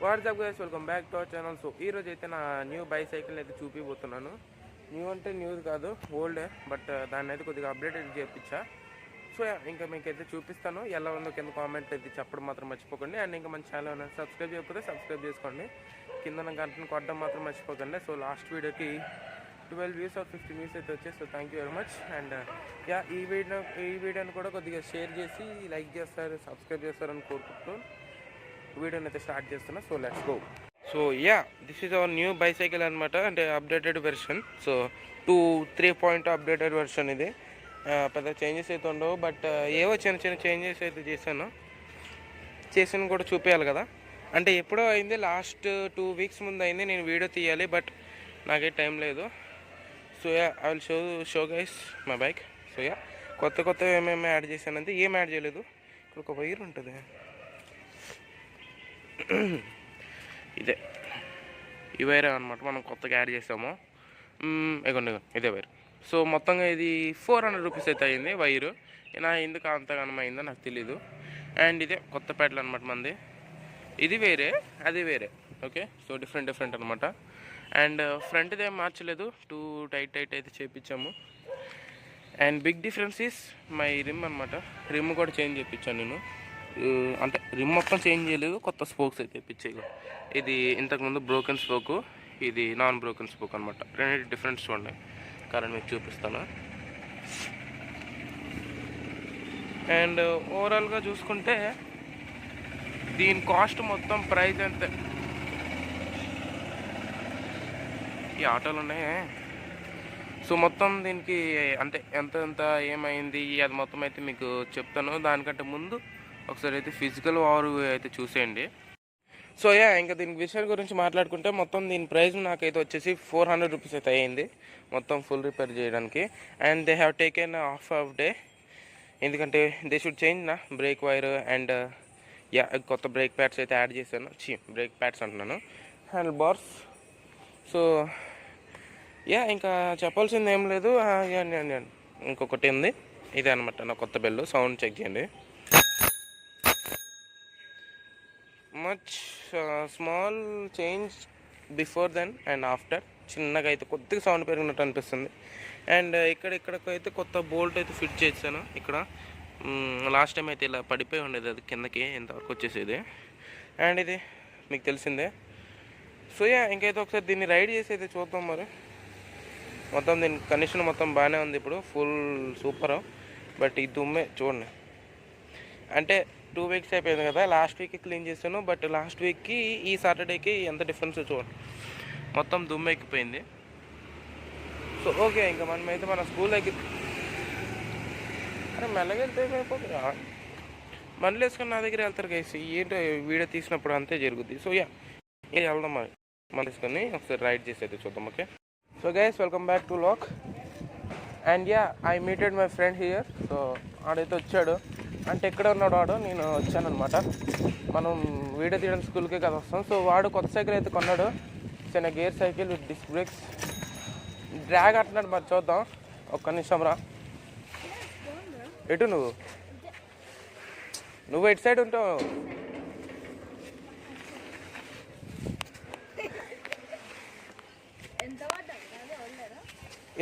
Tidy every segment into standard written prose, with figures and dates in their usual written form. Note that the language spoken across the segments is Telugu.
WhatsApp guys, welcome back to our channel. So ఈరోజు అయితే నా న్యూ బైసైకిల్ అయితే చూపిపోతున్నాను. న్యూ అంటే న్యూది కాదు, ఓల్డే, బట్ దాన్ని అయితే కొద్దిగా అప్డేట్ చేయించా. సో ఇంకా మీకైతే చూపిస్తాను. ఎలా ఉందో కింద కామెంట్ అయితే చెప్పడం మాత్రం మర్చిపోకండి. అండ్ ఇంకా మన ఛానల్ ఏమైనా సబ్స్క్రైబ్ చేయకపోతే సబ్స్క్రైబ్ చేసుకోండి. కింద గంటను కొట్టడం మాత్రం మర్చిపోకండి. సో లాస్ట్ వీడియోకి 12 వ్యూస్ ఆర్ 15 వ్యూస్ అయితే వచ్చాయి. So thank you very much. And ఈ వీడియోని కూడా కొద్దిగా షేర్ చేసి లైక్ చేస్తారు, సబ్స్క్రైబ్ చేస్తారని కోరుకుంటూ వీడియోని అయితే స్టార్ట్ చేస్తున్నా. So let's go. So this is our new bicycle అనమాట. అంటే updated version. So 2.3 updated version ఇది. పెద్ద చేంజెస్ అయితే ఉండవు, బట్ ఏవో చిన్న చిన్న చేంజెస్ అయితే చేసాను కూడా చూపించాలి కదా. అంటే ఎప్పుడో అయింది, లాస్ట్ 2 వీక్స్ ముందు అయింది. నేను వీడియో తీయాలి, బట్ నాకే టైం లేదు. So I will show guys my bike. So కొత్త ఏమేమి యాడ్ చేశానంటే ఏం యాడ్ చేయలేదు. ఇక్కడ ఒక వైర్ ఉంటుంది, ఇదే ఈ వైర్ అనమాట మనం కొత్తగా యాడ్ చేసాము. ఇగోండి ఇదే వైర్. సో మొత్తంగా ఇది 400 రూపీస్ అయితే అయింది వైరు. నా ఎందుకు అంతగానం అయిందో నాకు తెలీదు. అండ్ ఇదే కొత్త ప్యాడ్లు అనమాట మంది. ఇది వేరే, అది వేరే. ఓకే, సో డిఫరెంట్ అనమాట. అండ్ ఫ్రంట్ ఇదేం మార్చలేదు, టైట్ అయితే చేయించాము. And big difference is my rim అనమాట. రిమ్ కూడా చేంజ్ చేయించాను నేను. అంటే రిమ్ మొత్తం చేంజ్ చేయలేదు, కొత్త స్పోక్స్ అయితే తెప్పించాయి. ఇది ఇంతకుముందు బ్రోకెన్ స్పోకు, ఇది నాన్ బ్రోకెన్ స్పోక్ అనమాట. రెండు డిఫరెన్స్ చూడండి, కారణం మీకు చూపిస్తాను. అండ్ ఓవరాల్గా చూసుకుంటే దీని కాస్ట్ మొత్తం ప్రైస్ అంతే. ఈ ఆటోలు ఉన్నాయి. సో మొత్తం దీనికి అంటే ఎంత ఏమైంది అది మొత్తం అయితే మీకు చెప్తాను. దానికంటే ముందు ఒకసారి అయితే ఫిజికల్ ఓవర్ అయితే చూసేయండి. సో ఇంకా దీని విషయం గురించి మాట్లాడుకుంటే మొత్తం దీని ప్రైస్ నాకైతే వచ్చేసి 400 రూపీస్ అయితే అయ్యింది మొత్తం ఫుల్ రిపేర్ చేయడానికి. And they have taken half day, ఎందుకంటే దే షుడ్ చేంజ్ నా బ్రేక్ వైర్. అండ్ కొత్త బ్రేక్ ప్యాడ్స్ అయితే యాడ్ చేశాను. బ్రేక్ ప్యాడ్స్ అంటున్నాను, హ్యాండిల్ బార్స్. సో ఇంకా చెప్పాల్సింది ఏం లేదు. ఇంకొకటి ఉంది, ఇదే అనమాట నా కొత్త బెల్లు. సౌండ్ చెక్ చేయండి. Much small change before then and after. చిన్నగా అయితే కొద్దిగా సౌండ్ పెరిగినట్టు అనిపిస్తుంది. అండ్ ఇక్కడికైతే కొత్త బోల్ట్ అయితే ఫిట్ చేశాను. ఇక్కడ లాస్ట్ టైం అయితే ఇలా పడిపోయి ఉండేది, అది కిందకి ఇంతవరకు వచ్చేసేది. అండ్ ఇది మీకు తెలిసిందే. సో ఇంకైతే ఒకసారి దీన్ని రైడ్ చేసి అయితే చూద్దాం. మరి మొత్తం దీని కండిషన్ మొత్తం బాగానే ఉంది ఇప్పుడు, ఫుల్ సూపర్. బట్ ఈ దుమ్మే చూడండి. అంటే 2 వీక్స్ అయిపోయింది కదా, లాస్ట్ వీక్కి క్లీన్ చేశాను. బట్ లాస్ట్ వీక్కి ఈ సాటర్డేకి ఎంత డిఫరెన్స్ చూడండి, మొత్తం దుమ్ము ఎక్కిపోయింది. సో ఓకే, ఇంకా మనమైతే మన స్కూల్ దగ్గర మెల్లగా వెళ్తే ఏమైపోతుంది, మళ్ళీ వేసుకొని నా దగ్గర వెళ్తారు గైస్. ఏంటో వీడియో తీసినప్పుడు అంతే జరుగుద్ది. సో వెళ్దాం మరి, మళ్ళీ వేసుకొని ఒకసారి రైడ్ చేసి అయితే చూద్దాం. Okay, so guys welcome back to lock. And I meeted my friend here. So ఆడైతే వచ్చాడు, అంటే ఎక్కడ ఉన్నాడు వాడు, నేను వచ్చానమాట. మనం వీడియో తీయడం స్కూల్కే కదా వస్తాం. సో వాడు కొత్త సైకిల్ అయితే కొన్నాడు, చిన్న gear cycle with disc brakes. Drag అంటున్నాడు, మరి చూద్దాం. ఒక్క నిమిషం రా. ఎటు నువ్వు ఎటు సైడ్ ఉంటావు?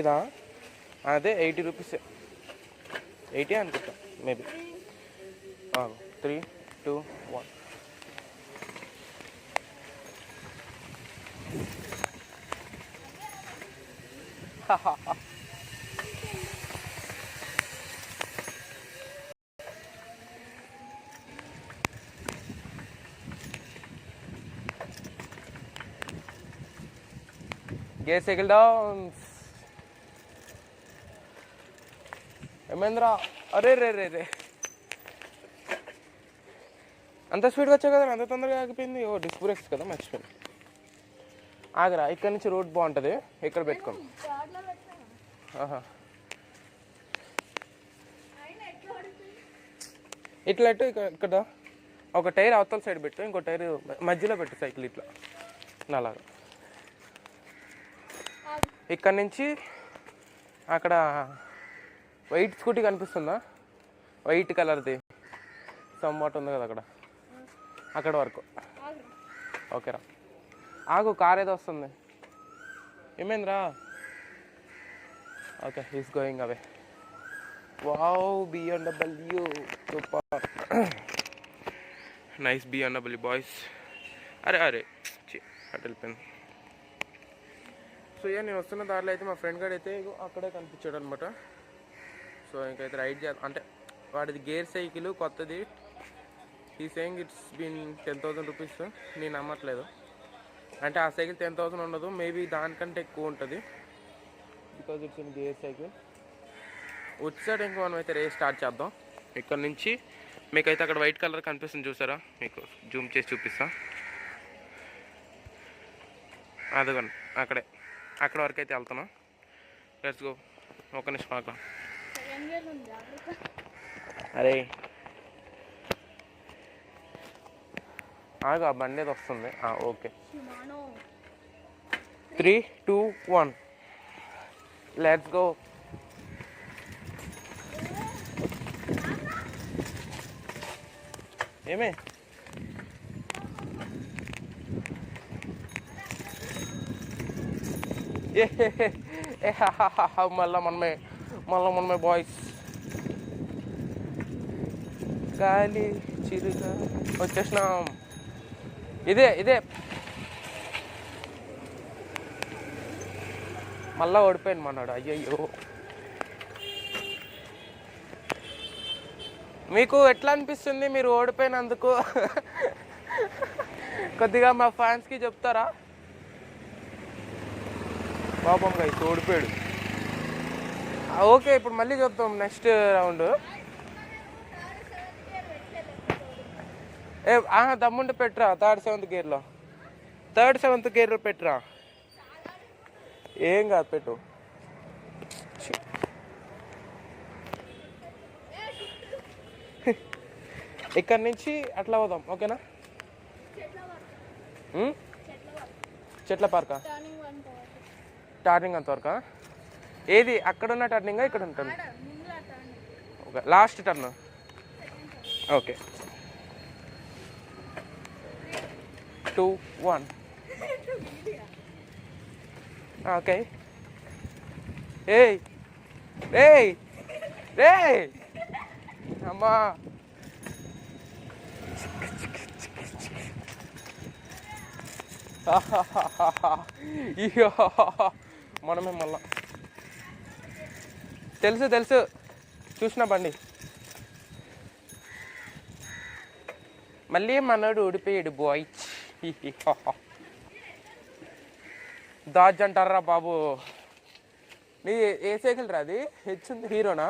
ఇదా? అదే 80 రూపీస్, 80 అనుకుంటా మేబీ. 3, 2, 1. Gear cycle down. ఏమేంద్రా? అరే రే అంత స్పీడ్గా వచ్చా కదా, అంత తొందరగా ఆగిపోయింది. డిస్క్ బ్రేక్స్ కదా, మర్చిపోయింది. ఆగరా, ఇక్కడ నుంచి రోడ్ బాగుంటుంది, ఇక్కడ పెట్టుకోండి. ఇట్లా ఇక్కడ ఒక టైర్ అవతల సైడ్ పెట్టు, ఇంకో టైర్ మధ్యలో పెట్టు సైకిల్ ఇట్లా అలాగా. ఇక్కడ నుంచి అక్కడ వైట్ స్కూటీ కనిపిస్తుందా, వైట్ కలర్ది సమ్వాట్ ఉంది కదా, అక్కడ వరకు ఓకేరా ఆగు, కార్ ఏదో వస్తుంది. ఏమైందిరా? Okay, he's going away. Wow, BMW super. Nice BMW boys. అరే అరే అటు వెళ్ళిపోయింది. సో ఇక నేను వస్తున్న దారిలో అయితే మా ఫ్రెండ్ గారు అయితే అక్కడే కనిపించాడు అనమాట. సో ఇంకైతే రైడ్ అంటే వాడిది గేర్ సైకిల్ కొత్తది. ఈ సేయింగ్ ఇట్స్ బీన్ 10,000 రూపీస్. నేను నమ్మట్లేదు. అంటే ఆ సైకిల్ 10,000 ఉండదు, మేబీ దానికంటే ఎక్కువ ఉంటుంది. Because it's in gear cycle. వచ్చాడు ఇంక మనం అయితే రేస్ స్టార్ట్ చేద్దాం. ఇక్కడ నుంచి మీకైతే అక్కడ వైట్ కలర్ కనిపిస్తుంది చూసారా, మీకు జూమ్ చేసి చూపిస్తా. అదిగోండి అక్కడే, అక్కడ వరకు అయితే వెళ్తున్నాం. Let's go. ఒక నిమిషం ఆగా. అరే ఆగా, బండి ఏది వస్తుంది. Okay, 3, 2, 1 let's go. ఏమే మళ్ళా మనమే బాయ్స్. గాలి చిరుగా వచ్చేసినాం. ఇదే మళ్ళా ఓడిపోయాను మన్నాడు. అయ్యయ్యో, మీకు ఎట్లా అనిపిస్తుంది మీరు ఓడిపోయినందుకు? కొద్దిగా మా ఫ్యాన్స్కి చెప్తారా? పాపం గైస్ ఓడిపోయాడు. ఓకే, ఇప్పుడు మళ్ళీ చెప్తాం నెక్స్ట్ రౌండ్. దమ్ముంటే పెట్టరా 3rd 7th గేర్లో. 3rd 7th గేర్లో పెట్టరా. ఏం కాదు, పెట్టు. ఇక్కడ నుంచి అట్లా పోదాం, ఓకేనా? చెట్ల పార్కా? టర్నింగ్ అంతవరకా? ఏది అక్కడున్న టర్నింగా ఇక్కడ ఉంటుంది? Okay, last turn. Okay, 2, 1 okay. ఏయ్ ఏయ్ ఏయ్ అమ్మా, మనమే మళ్ళా. తెలుసు చూసిన బండి. మళ్ళీ మనోడు ఊడిపోయాడు బాయ్. దాజ్ అంటారా బాబు. నీ ఏ సైకిల్ రా అది? హెచ్చుంది, హీరోనా?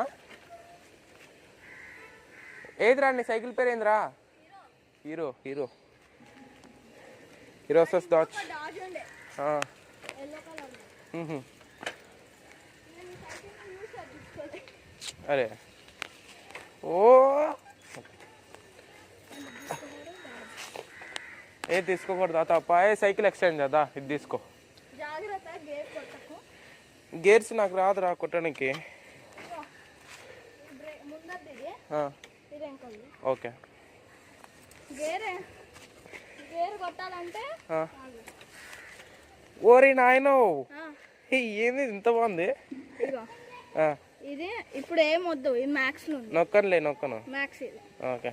ఏదిరా నీ సైకిల్ పేరు ఏందిరా? హీరో వర్సెస్ డాజ్. అరే ఓ, ఏ తీసుకోకూడదా తప్ప? సైకిల్ ఎక్స్చేంజ్ కదా, ఇది తీసుకో. గేర్స్ నాకు రాదురా కొట్టడానికి. ఓకే, ఓరి నాయనో, ఏంది ఇంత బాగుంది? ఇది ఇప్పుడు ఏమొద్దు, ఇది మ్యాక్స్ లో నొక్కను. మ్యాక్స్ ఇది. ఓకే,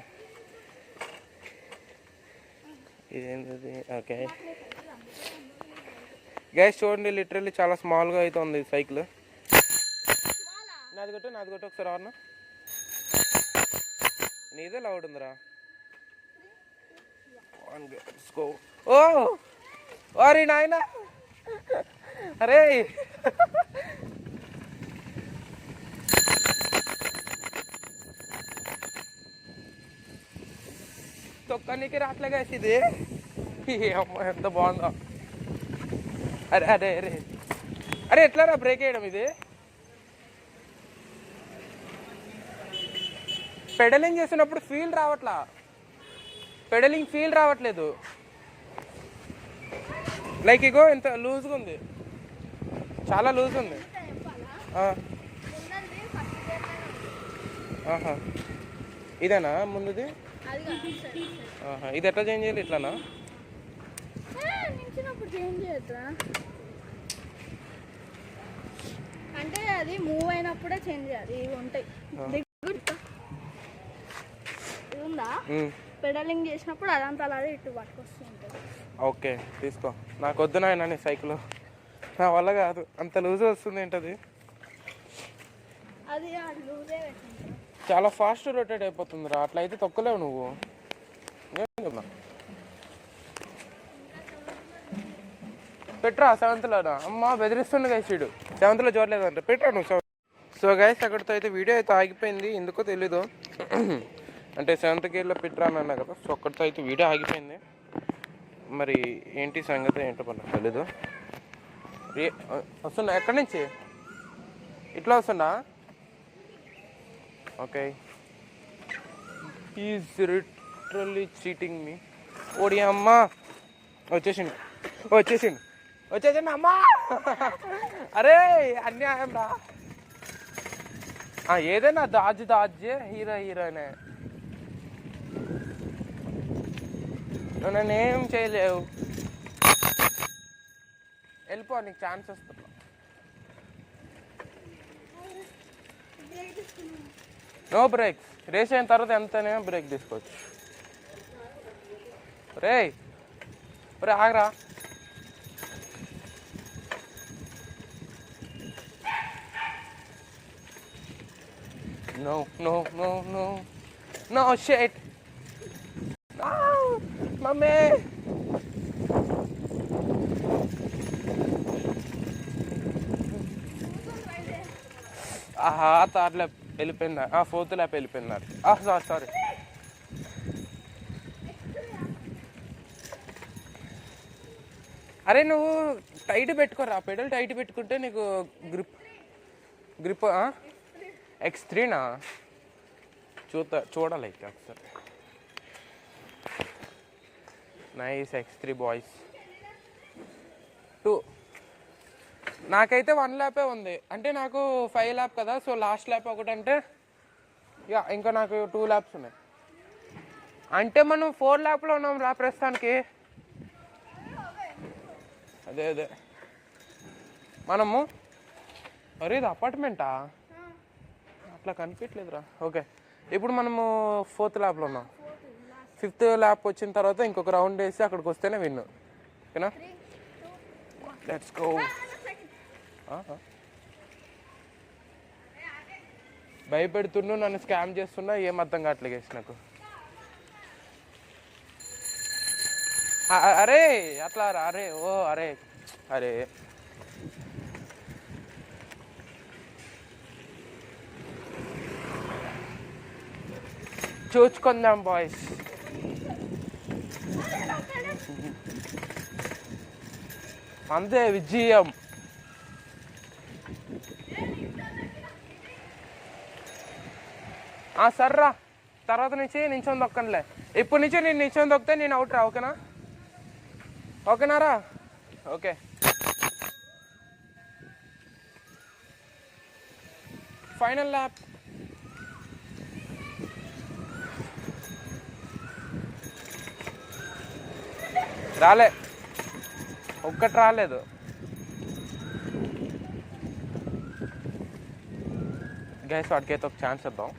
ఇదేంటి? ఓకే గైస్ చూడండి, లిటరల్లీ చాలా స్మాల్గా అయితే ఉంది సైకిల్. నాది కొట్టు ఒకసారి. అవునా, నీదే లౌడ్ ఉందిరా. ఓ అరే నాయన, అరే తొక్కనికి రావట్లేగా ఇది. అమ్మ ఎంత బాగుందో. అరే ఎట్లారా బ్రేక్ వేయడం? ఇది పెడలింగ్ చేసినప్పుడు పెడలింగ్ ఫీల్ రావట్లేదు. లైక్ ఇగో ఎంత లూజ్గా ఉంది, చాలా లూజ్ ఉంది. ఇదేనా ముందుది? ఇది ఎట్లా చేంజ్ చేయాలి? ఇట్లానా? చేంజ్ చేయొద్దా? అంటే అది మూవ్ అయినప్పుడే చేంజ్ చేయాలి. ఇవి ఉంటాయి ఇది ఉందా, పెడలింగ్ చేసినప్పుడు అదంతా అలాగే ఇటు పట్టుకొస్తుంటుంది. ఓకే తీసుకో. నాకు వద్దు నాయన సైకిల్, నా వల్ల కాదు, అంత లూజ్ వస్తుంది ఏంటది. అది లూజే పెట్టింది. చాలా ఫాస్ట్ రొటేట్ అయిపోతుందిరా, అట్లా అయితే తొక్కలేవు నువ్వు. పెట్టరా సెవెంత్లోనా? అమ్మ బెదిరిస్తుండే గైస్ వీడు, సెవెంత్లో చూడలేదంటే పెట్టరా నువ్వు. సో గైస్ అక్కడితో అయితే వీడియో అయితే ఆగిపోయింది, ఎందుకో తెలీదు. అంటే 7th గేర్లో పెట్టరా అని అన్నా కదా, సో అక్కడితో అయితే వీడియో ఆగిపోయింది. మరి ఏంటి సంగతి ఏంటో మనకు తెలీదు. వస్తుందా ఎక్కడి నుంచి? ఇట్లా వస్తుందా? ఓకే, ఈజ్ లిటరల్లీ చీటింగ్ మీ. ఓడి అమ్మా వచ్చేసిండు అమ్మా. అరే అన్యాయం రా. ఏదైనా దాజే హీరోయినే, నేనేం చేయలేవు. వెళ్ళిపో, నీకు ఛాన్స్ వస్తుంది. No breaks. రేస్ అయిన తర్వాత ఎంతనే బ్రేక్ తీసుకోవచ్చు. రే ఆగరా. No shit. No, mummy. Third lap వెళ్ళిపోయిందా? 4th ల్యాప్ వెళ్ళిపోయినారు. సారీ. అరే నువ్వు టైట్ పెట్టుకోరా, పెడల్ టైట్ పెట్టుకుంటే నీకు గ్రిప్. X3నా? చూడాలి అయితే ఒకసారి. Nice X3 boys. 2 నాకైతే 1 ల్యాపే ఉంది, అంటే నాకు 5 ల్యాప్ కదా. సో లాస్ట్ ల్యాప్ ఒకటంటే ఇంకా నాకు 2 ల్యాప్స్ ఉన్నాయి. అంటే మనం 4 ల్యాప్లో ఉన్నాం రా ప్రస్తుతానికి. అదే మనము. అరే ఇది అపార్ట్మెంటా? అట్లా కనిపించలేదురా. ఓకే, ఇప్పుడు మనము 4th ల్యాప్లో ఉన్నాం. 5th ల్యాప్ వచ్చిన తర్వాత ఇంకొక రౌండ్ వేసి అక్కడికి వస్తేనే విన్ను. ఓకేనా? Let's go. భయపెడుతున్నా, నన్ను స్కామ్ చేస్తున్నా, ఏం అర్థం కావట్లేదు గైస్ నాకు. అరే అట్లా రా. అరే చూసుకుందాం బాయ్స్. అంతే విజయం. సర్రా, తర్వాత నుంచి నించొని దొక్కనులే. ఇప్పటి నుంచి నేను నించొని దొక్కితే నేను అవుట్ రా. ఓకేనారా? Okay, final lap. ఒక్కటి రాలేదు. గైస్ వాడికైతే ఒక ఛాన్స్ ఇద్దాం.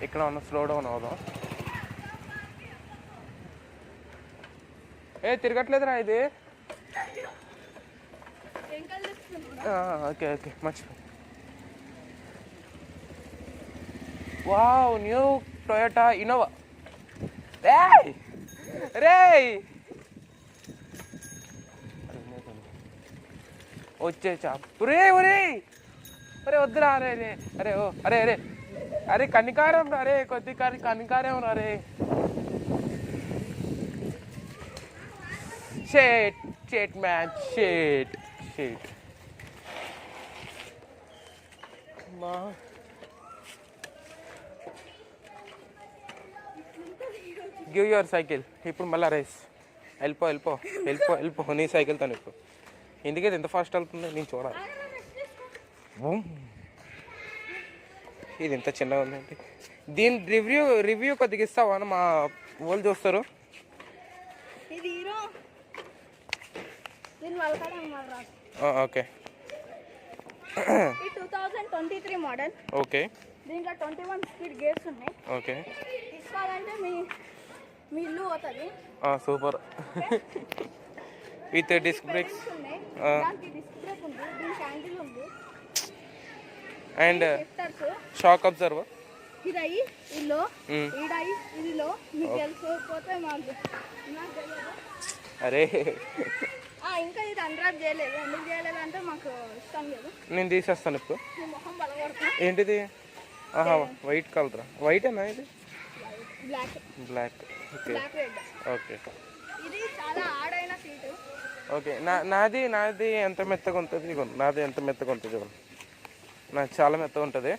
ఇక్కడ ఉన్న స్లో డౌన్ అవుదాం. తిరగట్లేదురా ఇది. ఓకే మర్చిపో. Wow, new Toyota Innova. వచ్చే చాపు. అరే వద్దురా. అరే కనికారం రే, కొద్ది కనికారం రే. Shit man, shit. Give your cycle. ఇప్పుడు మళ్ళీ రేస్. వెళ్ళిపో నీ సైకిల్తో. ఇప్పుడు ఎందుకైతే ఎంత ఫాస్ట్ వెళ్తుందో నేను చూడాలి. ఇది ఎంత చిన్నగా ఉందండి. దీని రివ్యూ కొద్దిగా ఇస్తావా అని మా వాళ్ళు చూస్తారు. ఇది హీరో దీని వాళ్ళ ఓకే. ఈ 2023 మోడల్. ఓకే. దీంట్లో 21 స్పీడ్ గేర్స్ ఉన్నాయి. ఓకే. తీసుకోవాలంటే మీ ఇల్లు పోతుంది. సూపర్. విత్ డిస్క్ బ్రేక్స్ ఉన్నాయి. దానికి డిస్క్ బ్రేక్ ఉంది, దీనికి హ్యాండిల్ ఉంది అండ్ షాక్ అబ్జర్వర్. ఇదయి ఇల్లు ఈడయి ఇదిలో మీకు తెలిసిపోతే మాకు తెలియదు. అరే ఇంకా ఇది అన్రాప్ చేయలేదు. ఎందుకు చేయలేదు అంటే మాకు ఇష్టం లేదు. నేను తీసేస్తాను ఇప్పుడు. మొహం బలపడుతుంది. ఏంటిది? వైట్ కలరా? వైటేనా ఇది? బ్లాక్. ఓకే. ఓకే. ఇది చాలా ఆడైన సీటు. ఓకే. నాది ఎంత మెత్తగా ఉంటుంది? నాది ఎంత మెత్తగా ఉంటుంది? నాకు చాలా మెత్తగా ఉంటుంది.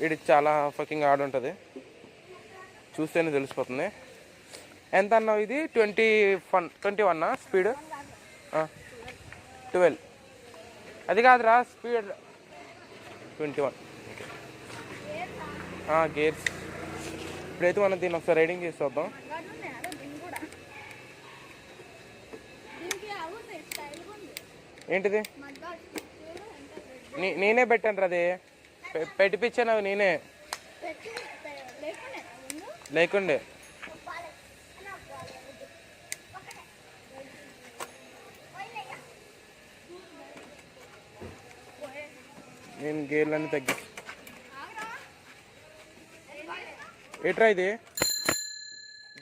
ఇది చాలా ఫకింగ్ ఆడ్ ఉంటుంది, చూస్తేనే తెలిసిపోతుంది. ఎంత అన్నావు ఇది? 21 స్పీడ్? 12 అది కాదురా, స్పీడ్ 21. గేర్స్ ఇప్పుడైతే మనం దీన్ని ఒకసారి రైడింగ్ చేసి వద్దాం. ఏంటిది? నేనే పెట్టాను రా, అది పెట్టిపించాను. అవి నేనే లేకుండే. నేను గేర్లన్నీ తగ్గించు. ఏట్రా ఇది?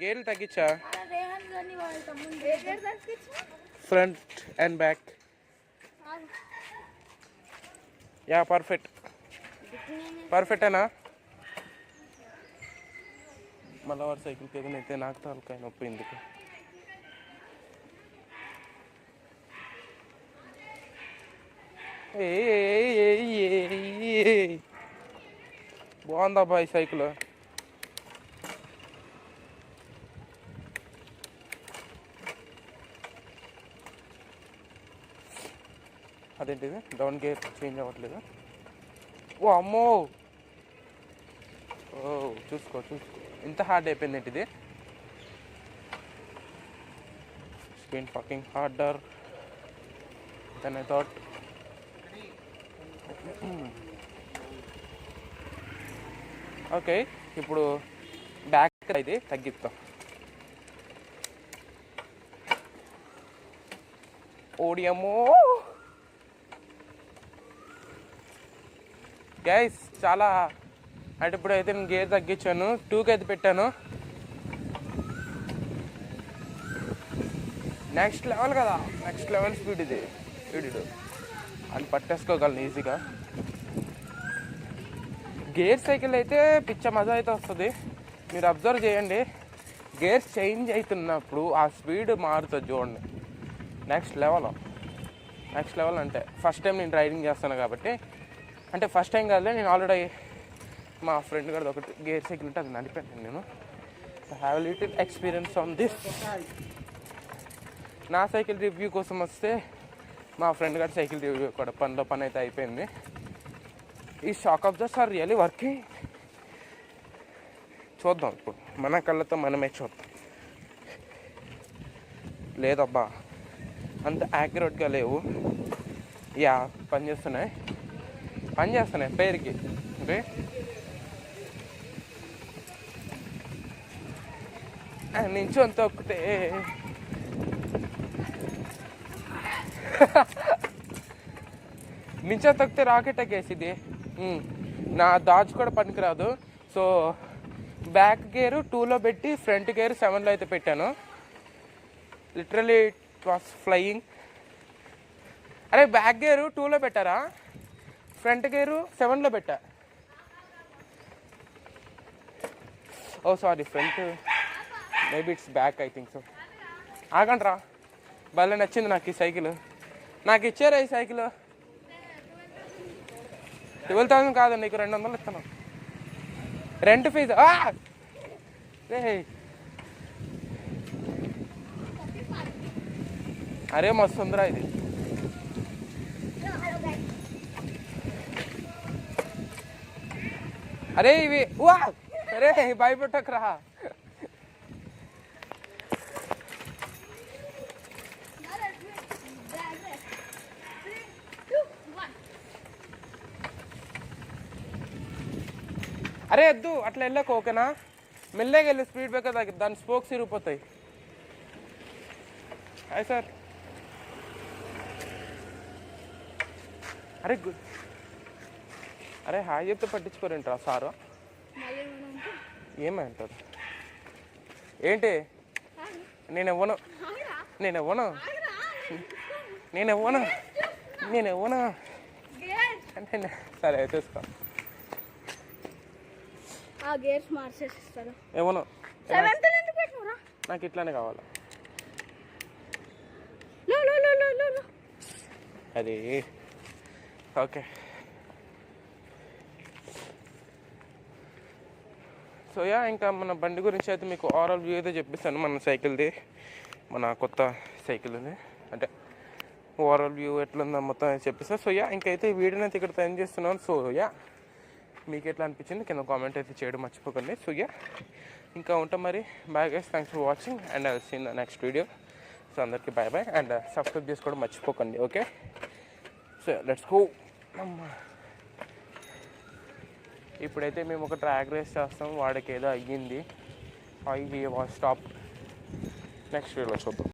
గేర్లు తగ్గించా, ఫ్రంట్ అండ్ బ్యాక్. యా పర్ఫెక్టేనా? మళ్ళీ వాడు సైకిల్కి ఏదైనా అయితే నాకు తలకాయ నొప్పి ఎందుకు? బాగుందా బాయ్ సైకిల్? అదేంటిది? డౌన్ గేర్ చేంజ్ అవ్వట్లేదు. ఓ అమ్మో, చూసుకో ఇంత హార్డ్ అయిపోయింది ఏంటిది? Screen fucking harder than I thought. Okay, ఇప్పుడు బ్యాక్ ఇది తగ్గిస్తాం. ఓడియమ్మో గైస్, చాలా అంటే ఇప్పుడు అయితే నేను గేర్ తగ్గించాను, 2కి అయితే పెట్టాను. నెక్స్ట్ లెవెల్ కదా, నెక్స్ట్ లెవెల్ స్పీడ్ ఇది. స్పీడ్ అని పట్టేసుకోగలను ఈజీగా. గేర్ సైకిల్ అయితే పిచ్చ మజా అయితే వస్తుంది. మీరు అబ్జర్వ్ చేయండి, గేర్స్ చేంజ్ అవుతున్నప్పుడు ఆ స్పీడ్ మారుతుంది చూడండి. నెక్స్ట్ లెవెల్ అంటే ఫస్ట్ టైం నేను రైడింగ్ చేస్తాను కాబట్టి, అంటే ఫస్ట్ టైం కాదులే, నేను ఆల్రెడీ మా ఫ్రెండ్ గారిది ఒకటి గేర్ సైకిల్ ఉంటే అది నడిపాను నేను. Have little experience on this. నా సైకిల్ రివ్యూ కోసం వస్తే మా ఫ్రెండ్ గారి సైకిల్ రివ్యూ కూడా పని అయితే అయిపోయింది. ఈ shock absorbers are really working. చూద్దాం ఇప్పుడు, మన కళ్ళతో మనమే చూద్దాం. లేదబ్బా, అంత యాక్యురేట్గా లేవు. యా, పనిచేస్తున్నాయి పేరుకి. ఓకే, నించొని తొక్కితే రాకెట్ ఎక్కేసిది. నా దాచు కూడా పనికిరాదు. సో బ్యాక్ గేరు 2లో పెట్టి ఫ్రంట్ గేర్ 7లో అయితే పెట్టాను. Literally it was flying. అరే, బ్యాక్ గేరు 2లో పెట్టారా, ఫ్రంట్ గేరు 7లో పెట్టా. Oh sorry, front, maybe it's back, I think so. ఆగండి రా, భలే నచ్చింది నాకు ఈ సైకిల్. నాకు ఇచ్చారా ఈ సైకిల్? 12,000 కాదు, నీకు 200 ఇస్తాను రెంట్ ఫీజు. అరే మస్తు ఉందిరా ఇది. అరే ఇవి వా అరే భయపెట్టకురా. అరే వద్దు అట్లా వెళ్ళకు, ఓకేనా? మెల్లగా వెళ్ళి, స్పీడ్ బ్రేకర్ దగ్గర దాని స్పోక్స్ ఇరిగిపోతాయి. Hi sir. అరే గుడ్. అరే హాయ్ చెప్తే పట్టించుకోరేంట్రా సారు? ఏమంటారు ఏంటి? నేనెవ్వను నేనెవ్వను నేనెవ్వను నేనెవ్వను. సరే చూసుకో. గేర్స్ మార్చేసిస్తారు. ఏమను నాకు నాకు ఇట్లానే కావాలి. అది ఓకే. సో యా, ఇంకా మన బండి గురించి అయితే మీకు ఓవరాల్ వ్యూ అయితే చెప్పిస్తాను. మన సైకిల్ది, మన కొత్త సైకిల్ది, అంటే ఓవరాల్ వ్యూ ఎట్లుందో మొత్తం అయితే చెప్పిస్తాను. సో యా, ఇంకైతే ఈ వీడియోని అయితే ఇక్కడ ఎండ్ చేస్తున్నాను. సో యా, మీకు ఎట్లా అనిపించింది కింద కామెంట్ అయితే చేయడం మర్చిపోకండి. సో యా, ఇంకా ఉంటాం మరి. Bye guys, thanks for watching and I will see in the next video. So అందరికీ బాయ్ బాయ్ అండ్ సబ్స్క్రైబ్ చేసుకోవడం మర్చిపోకండి. Okay, so let's go. ఇప్పుడైతే మేము ఒక ట్రాక్ రేస్ చేస్తాం. వాడికి ఏదో అయ్యింది, ఐ వాజ్ స్టాప్. నెక్స్ట్ వీడియోలో చూద్దాం.